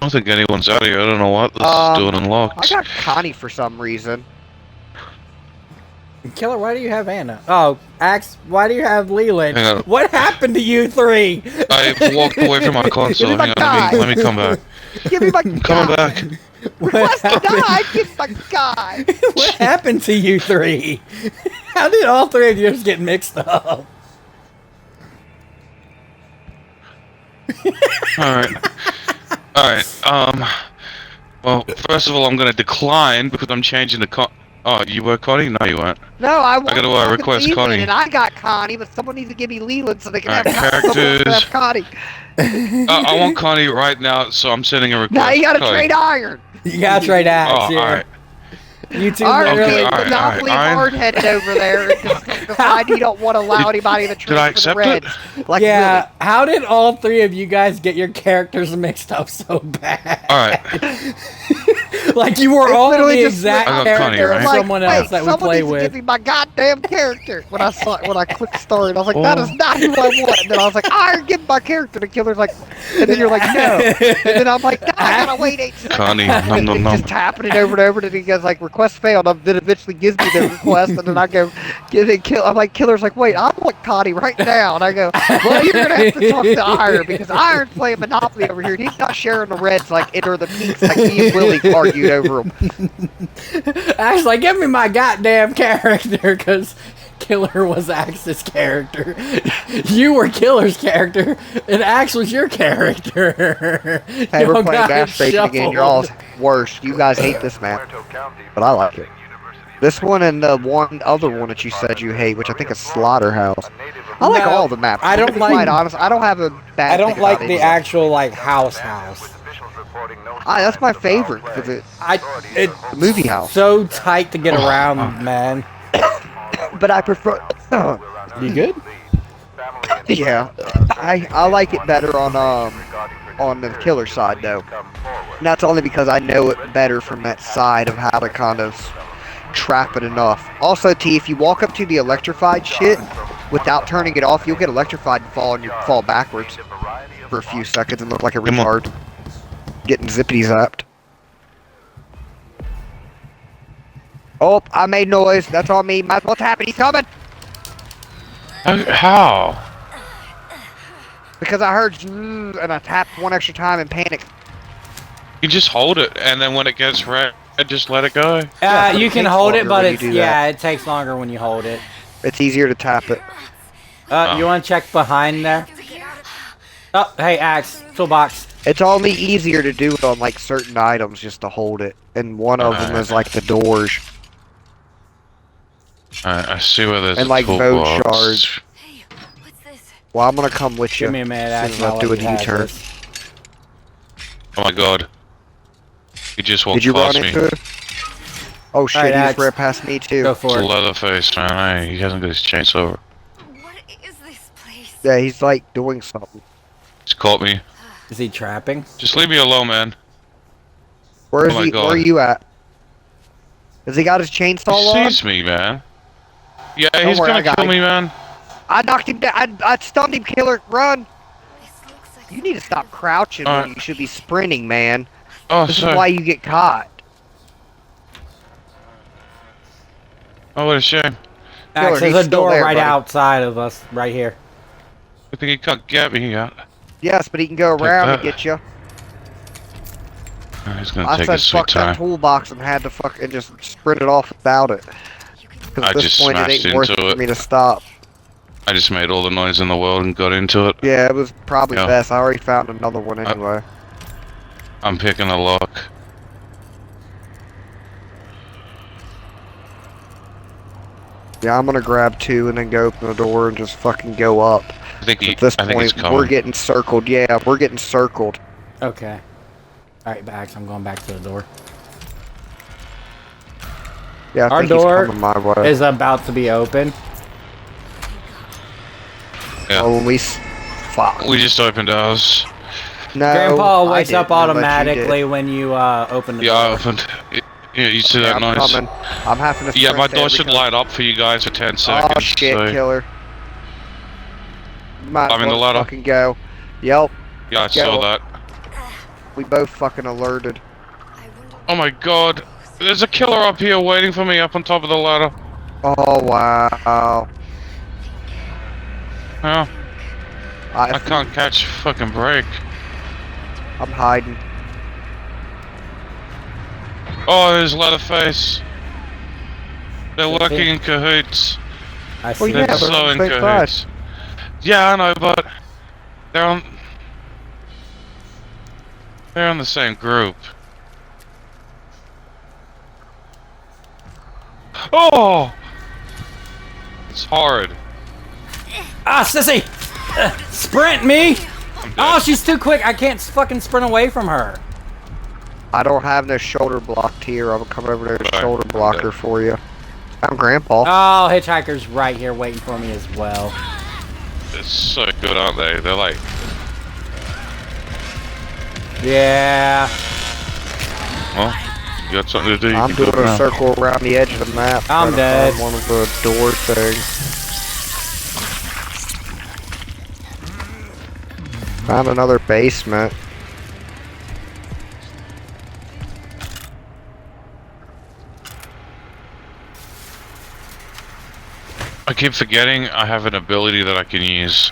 don't think anyone's out here. I don't know what this is doing unlocked. I got Connie for some reason. Killer, why do you have Anna? Oh, Axe, why do you have Leland? Hang on. What happened to you three? I walked away from my console. Give me Hang my on, let me come back. Give me my I'm coming back. Request to die. Give my guy. What happened to you three? How did all three of you just get mixed up? Alright. Well, first of all, I'm gonna decline because I'm changing the Oh, you were Connie? No, you weren't. No, I gotta request Leland, Connie. and I got Connie, but someone needs to give me Leland so they can Characters. have Connie. I want Connie right now, so I'm sending a request. Now you gotta Connie. trade iron. You gotta trade Axe, Oh, yeah. alright. You two Iron really... all right, monopoly hard-headed over there and just decide you don't want to allow anybody to trade I for the accept Reds. Like, yeah, really. how did all three of you guys get your characters mixed up so bad? Alright. Like you were It's all literally the just exact I got Connie, character right? of someone else wait, that we someone play needs to with. give me my goddamn character. When I clicked start, I was like, that is not who I want. And then I was like, Iron, give my character. The killer's like, and then you're like, no. And then I'm like, no, I gotta wait 8 seconds. Connie, And nom, just tapping it over and over, and he goes like, request failed. And then eventually gives me the request, and then I go, give it kill. I'm like, killer's like, wait, I want Connie right now. And I go, well, you're gonna have to talk to Iron because Iron's playing Monopoly over here. And he's not sharing the Reds like enter the peaks like me and Willie argued over them. Actually, give me my goddamn character, because Killer was Axe's character. You were Killer's character, and Axe was your character. Hey, we're playing gas station again. You're all worse. You guys hate this map, but I like it. This one and the one other one that you said you hate, which I think is Slaughterhouse. I like all the maps. I don't to be like. Quite honest, I don't have a bad. I don't thing like about the it. actual like house. That's my favorite because It's the movie house. so tight to get around, man. But I prefer. You good? Yeah, I like it better on the killer side though. And that's only because I know it better from that side of how to kind of trap it enough. Also, T, if you walk up to the electrified shit without turning it off, you'll get electrified and fall backwards for a few seconds and look like a retard. Getting zippity zapped. Oh, I made noise. That's on me. What's happening? He's coming. How? Because I heard and I tapped one extra time and panicked. You just hold it, and then when it gets red, just let it go. Yeah, You it can takes hold it, longer but when you it's do yeah, that. it takes longer when you hold it. It's easier to tap it. You want to check behind there? Oh, hey, Axe, toolbox. It's only easier to do it on like certain items just to hold it, and one of them is like the doors I see where there's and a like vote toolbox. shards. Hey, what's this? Well, I'm gonna come with you. Give me a minute, as Axe. soon as I do a U-turn. Oh my god. You just walked Did you run past me. into it? Oh shit, Alright, he Axe. just ran past me too. Go It's for a it. Leatherface, man. Hey, he hasn't got his chainsaw. What is this place? Yeah, he's like doing something. He's caught me. Is he trapping? Just leave me alone, man. Where is Oh my he? God. Where are you at? Has he got his chainsaw He on? sees me, man. Yeah, Don't he's worry, I gonna got kill him. me, man. I knocked him down. I stunned him, killer. Run! This looks like You need to stop crouching when you should be sprinting, man. Oh, This is sorry. why you get caught. Oh, what a shame. Axe, Killer, there's he's a still door there, right buddy. outside of us, right here. I think he can't get me yet. Yes, but he can go Take around and that. get you. Oh, he's gonna I take said his sweet fuck that time. toolbox and had to fucking just sprint it off without it. you can Because I at this just point it smashed ain't worth it into for it. me to stop. I just made all the noise in the world and got into it. Yeah, it was probably Yeah. best. I already found another one anyway. I'm picking a lock. Yeah, I'm gonna grab two and then go open the door and just fucking go up. I think At this I think he's point, coming. we're getting circled. Yeah, we're getting circled. Okay. Alright, Axe, I'm going back to the door. Yeah, I Our think he's door coming my way. is about to be open. Yeah. Oh, when fuck. We just opened ours. No, Grandpa I wakes didn't, up unless you automatically did. when you open the Yeah, I door. opened. Yeah, you see Yeah, that I'm noise? coming. I'm having to. Yeah, my sprint door every should time. light up for you guys for 10 seconds. Oh shit, so- killer. Might I'm in the well ladder. Fucking go. Yep. Yeah, I saw that. We both fucking alerted. I wonder. Oh my god. There's a killer up here waiting for me up on top of the ladder. Oh wow. Oh, I I can't catch a fucking break. I'm hiding. Oh, there's Leatherface. They're That's working it. in cahoots. I Well, see. yeah, They're they're so on in the same cahoots. Yeah, I know, but they're on the same group. Oh! It's hard. Ah, sissy! Sprint me! I'm dead. Oh, she's too quick. I can't fucking sprint away from her. I don't have no shoulder blocked here. I'm coming over there to Sorry, shoulder I'm blocker dead. for you. I'm Grandpa. Oh, Hitchhiker's right here waiting for me as well. They're so good, aren't they? They're like, Yeah. well, you got something to do. You I'm can do doing it a now. circle around the edge of the map. I'm trying to dead. find one of the door things. Found another basement. I keep forgetting I have an ability that I can use.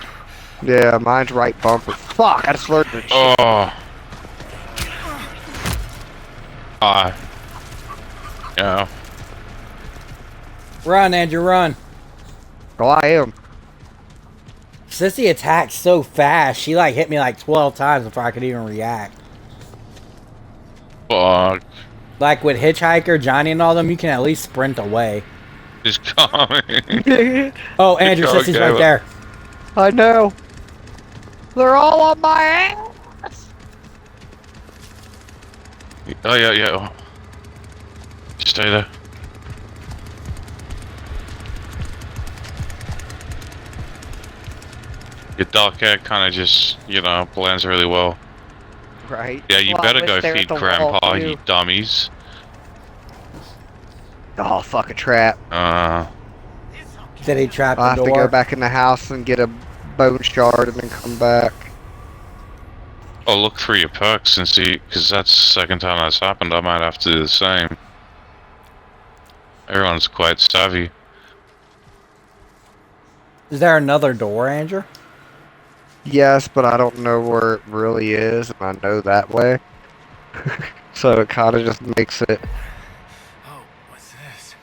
Yeah, mine's right bumper. Fuck, I just learned the shit. Oh. Yeah. Run, Andrew, run. Oh, I am. Sissy attacked so fast. She like hit me like 12 times before I could even react. Fuck. Like with Hitchhiker, Johnny, and all them, you can at least sprint away. He's coming. Oh, Andrew, Go, Sissy's go. right there. I know. They're all on my ass. Oh, yeah, yeah. Stay there. Your dark hair kind of just, you know, blends really well. Right. Yeah, you Well, better I go was there at feed the wall, Grandpa, too. you dummies. Oh, fuck a trap. Did he trap I'll the have to door? go back in the house and get a bone shard and then come back. Oh, look through your perks and see, because that's the second time that's happened. I might have to do the same. Everyone's quite savvy. Is there another door, Andrew? Yes, but I don't know where it really is, and I know that way. So it kind of just makes it. Oh, what's this?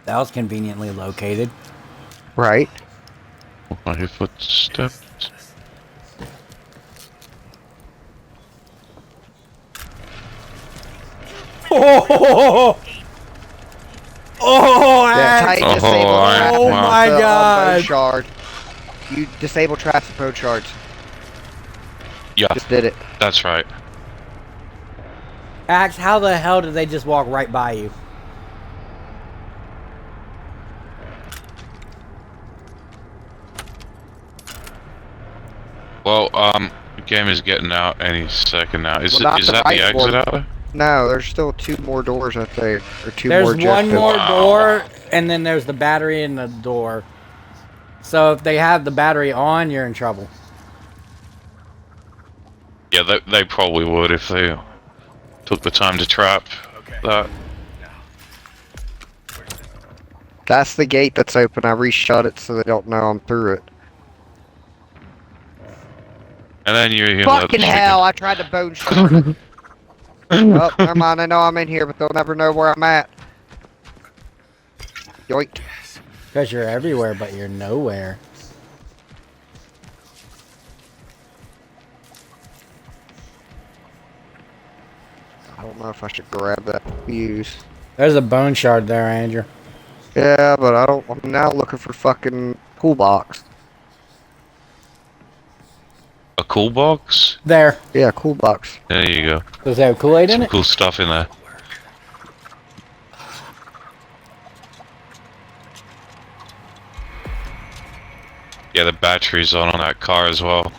That was conveniently located. Right. I hear footsteps. Oh, oh, Yeah, Axe. tight disable Oh, traps oh and my the, God. bone shard. You disable traps and bone shards. Yeah, Just did it. that's right. Axe, how the hell did they just walk right by you? Well, the game is getting out any second now. Is Well, not is the that right the exit one. out there? No, there's still 2 more doors, I think. Or 2 There's more one objectives. more Wow. door, and then there's the battery in the door. So if they have the battery on, you're in trouble. Yeah, they probably would if they took the time to trap that. That's the gate that's open. I reshut it so they don't know I'm through it. And then you hear Fucking hell, I tried to bone shard. Oh, never mind. I know I'm in here, but they'll never know where I'm at. Yoink. Because you're everywhere, but you're nowhere. I don't know if I should grab that fuse. There's a bone shard there, Andrew. Yeah, but I don't. I'm now looking for fucking pool box. A cool box? There. Yeah, cool box. There you go. Does that have Kool-Aid in Some it? cool stuff in there. Yeah, the battery's on that car as well.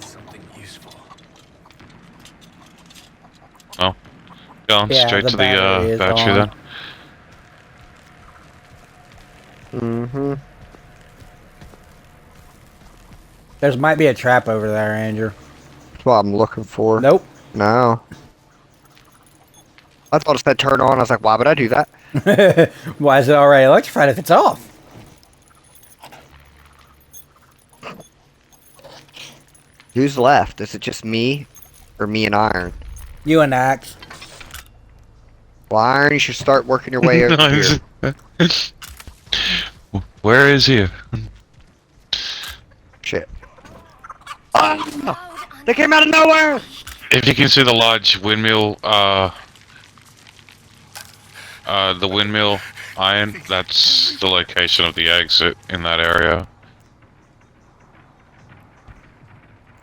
Something useful. Well, got going Yeah, straight the to the battery is battery on. then? Mm-hmm. There might be a trap over there, Andrew. That's what I'm looking for. Nope. No. I thought it said turn on. I was like, why would I do that? Why is it already electrified if it's off? Who's left? Is it just me? Or me and Iron? You and Axe. Well, Iron, you should start working your way over here. Where is he? Shit. Oh, they came out of nowhere! If you can see the large windmill, the windmill iron, that's the location of the exit in that area.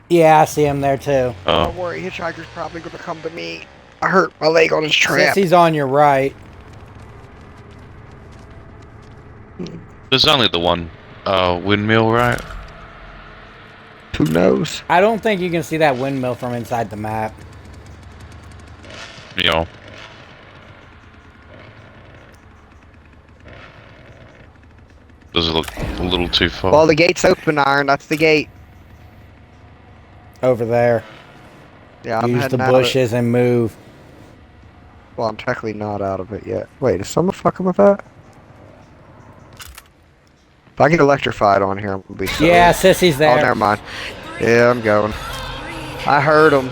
Yeah, I see him there too. Don't worry, Hitchhiker's probably gonna come to me. I hurt my leg on his trap. Sissy's on your right. There's only the one, windmill, right? Who knows? I don't think you can see that windmill from inside the map. You know. Does it look a little too far? Well, the gate's open, Iron. That's the gate. Over there. Yeah, I'm Use the heading out of it. bushes and move. Well, I'm technically not out of it yet. Wait, is someone fucking with that? If I get electrified on here, I'm gonna be so... Yeah, Sissy's there. Oh, never mind. Yeah, I'm going. I heard him.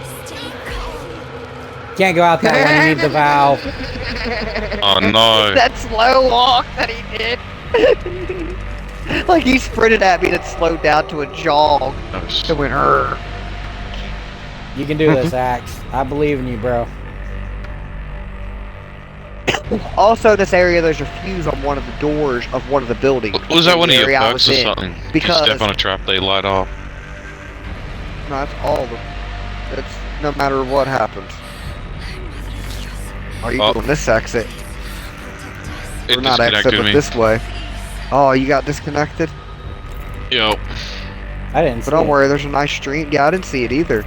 Can't go out that way, you need the valve. Oh no! That slow walk that he did. Like he sprinted at me and it slowed down to a jog. It went her. You can do this, Axe. I believe in you, bro. Also, in this area, there's a fuse on one of the doors of one of the buildings. Was that one of The your area I perks was or in. something? Because- You step on a trap, they light off. No, that's all of them. It's no matter what happens. Are you Oh. doing this exit? It We're not disconnected exiting me. this way. Oh, you got disconnected? Yo. I didn't see But don't it. worry, there's a nice stream. Yeah, I didn't see it either.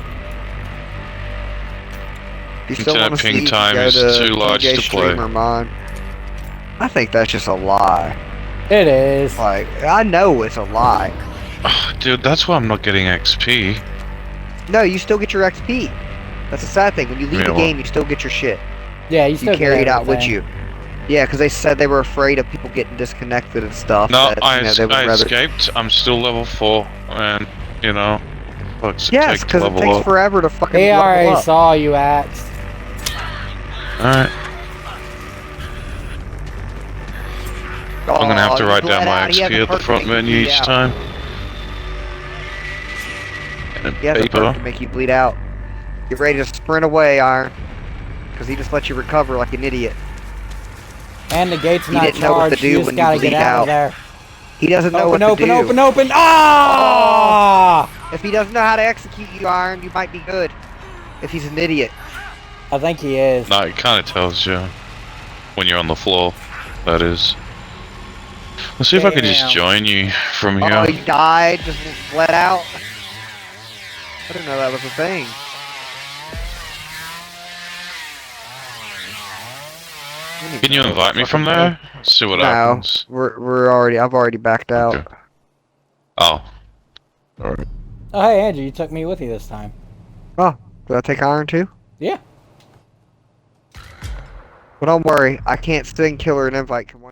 If you still Internet want to ping see, you time go is to too large PJ to play. Streamer Mine. I think that's just a lie. It is. Like, I know it's a lie. Dude, that's why I'm not getting XP. No, you still get your XP. That's the sad thing. When you leave Yeah, the well- game, you still get your shit. Yeah, you You still carry get it out with everything. you. Yeah, because they said they were afraid of people getting disconnected and stuff. No, that, I, you know, they would I rather... escaped. I'm still level 4, and, you know, what's it Yes, take to because it level takes up? forever to fucking He level already up. saw you, Axe. Alright, I'm gonna have to Oh, write you down bled my out. He has XP a at the perk front to make you menu bleed each out. time. And He has a perk paper. to make you bleed out. Get ready to sprint away, Iron. Because he just let you recover like an idiot. And the gate's He not didn't know what to charged. do You just when you gotta get bleed out out. of there. He doesn't know Open, what open, to do. open, open. Ah! If he doesn't know how to execute you, Iron, you might be good. If he's an idiot. I think he is. No, it kind of tells you when you're on the floor, that is. Let's see if I can just Damn. join you from here. Oh, he died, just bled out. I didn't know that was a thing. Can you invite me from there? See what No, happens. I've already backed out. Okay. Oh. Alright. Oh, hey, Andrew, you took me with you this time. Oh, did I take Iron too? Yeah. But don't worry, I can't send Killer an invite.